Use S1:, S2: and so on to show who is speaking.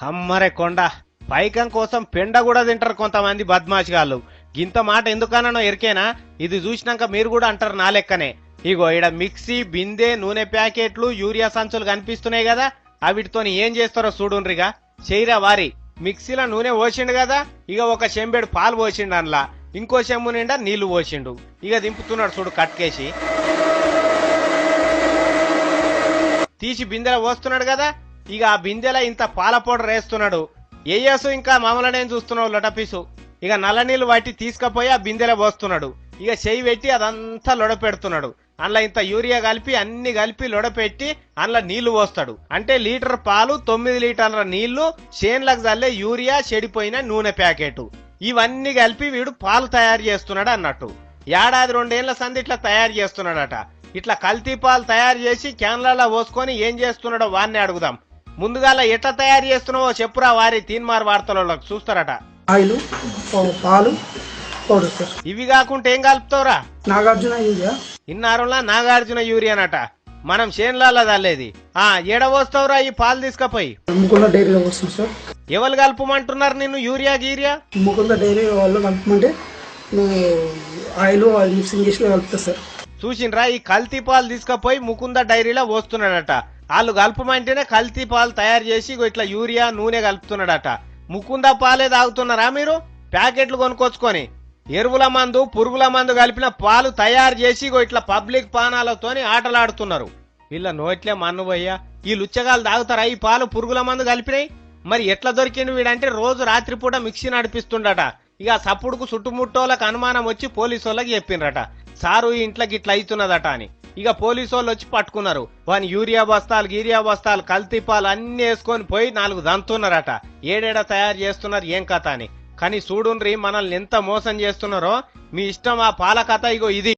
S1: అమ్మరే కొండ పైకం కోసం పెండ కూడా తింటారు కొంతమంది బద్మాషిగాళ్ళు. గింత మాట ఎందుకనో ఎరికేనా? ఇది చూసినాక మీరు కూడా అంటారు నా లెక్కనే. ఇగో ఈడ మిక్సీ, బిందె, నూనె ప్యాకెట్లు, యూరియా సంచులు కనిపిస్తున్నాయి కదా, అవిటితోని ఏం చేస్తారో చూడుండ్రిగా. చెయ్యరా వారి. మిక్సీలో నూనె పోసిండు కదా, ఇక ఒక చెంబెడు పాలు పోసిండు, అందులో ఇంకో చెంబు నిండా నీళ్లు పోసిండు. ఇక దింపుతున్నాడు చూడు కట్కేసి. తీసి బిందెలో పోస్తున్నాడు కదా, ఇక ఆ బిందెలో ఇంత పాల పౌడర్ వేస్తున్నాడు. ఏయసు ఇంకా మామూలునే చూస్తున్నావు లొటపీసు. ఇక నల్ల నీళ్లు వాటి తీసుకపోయి ఆ బిందెలో పోస్తున్నాడు. ఇక చెయ్యి పెట్టి అదంతా లొడపెడుతున్నాడు. అందులో ఇంత యూరియా కలిపి అన్ని కలిపి లొడపెట్టి అందులో నీళ్లు పోస్తాడు. అంటే లీటర్ పాలు, 9 లీటర్ల నీళ్లు, చేన్లకు చల్లే యూరియా, చెడిపోయిన నూనె ప్యాకెట్, ఇవన్నీ కలిపి వీడు పాలు తయారు చేస్తున్నాడు అన్నట్టు. ఏడాది 2 ఏళ్ల సంది ఇట్లా తయారు చేస్తున్నాడట. ఇట్లా కల్తీ పాలు తయారు చేసి క్యాన్లలో పోసుకొని ఏం చేస్తున్నాడో వాడిని అడుగుదాం. ముందుగాల ఎట్లా తయారు చేస్తున్నావో చెప్పురా వారి. తీన్మార్ వార్తలకు చూస్తారట.
S2: ఆయిల్, పాలు, పౌడర్ సార్.
S1: ఇవి కాకుండా ఏం కలుపుతావురా?
S2: నాగార్జున యూరియా.
S1: ఇన్నారులా నాగార్జున యూరియానట. మనం చేన్లలో చల్లేది. ఏడ పోస్తావురా ఈ పాలు తీసుకపోయి?
S2: ముకుంద డైరీలో వస్తుంది సార్.
S1: ఎవరు కలుపుమంటున్నారు నిన్ను యూరియా గీరియా?
S2: ముకుంద డైరీ వాళ్ళు కలుపుమంటే ఆయిల్ మిక్సింగ్ చేసి కలుపుతా సార్.
S1: చూసిండ్రా, ఈ కల్తీ పాలు తీసుకపోయి ముకుంద డైరీలో పోస్తున్నాడట. వాళ్ళు కలుపుమంటేనే కల్తీ పాలు తయారు చేసి ఇట్లా యూరియా, నూనె కలుపుతున్నాడట. ముకుంద పాలే తాగుతున్నారా మీరు? ప్యాకెట్లు కొనుక్కొచ్చుకొని ఎరువుల మందు, పురుగుల మందు కలిపిన పాలు తయారు చేసి ఇట్లా పబ్లిక్ పానాలతోని ఆటలాడుతున్నారు. వీళ్ళ నోట్లే మన్నుబయ్యా. ఈ లుచ్చగాలు తాగుతారా ఈ పాలు పురుగుల మందు కలిపినాయి? మరి ఎట్లా దొరికిండు వీడంటే రోజు రాత్రిపూట మిక్సీ నడిపిస్తుండట. ఇక సప్పుడుకు చుట్టుముట్టోళ్ళకి అనుమానం వచ్చి పోలీసు వాళ్ళకి చెప్పిండ్రట, సారు ఈ ఇంట్లోకి ఇట్లా అవుతున్నదట అని. ఇక పోలీసు వాళ్ళు వచ్చి పట్టుకున్నారు. వాని యూరియా బస్తాలు, గీరియా బస్తాలు, కల్తీ పాలు అన్ని వేసుకొని పోయి 4 దంతున్నారట. ఏడేడ తయారు చేస్తున్నారు ఏం కథ అని. కానీ చూడుండ్రి మనల్ని ఎంత మోసం చేస్తున్నారో. మీ ఇష్టం ఆ పాల కథ. ఇగో ఇది.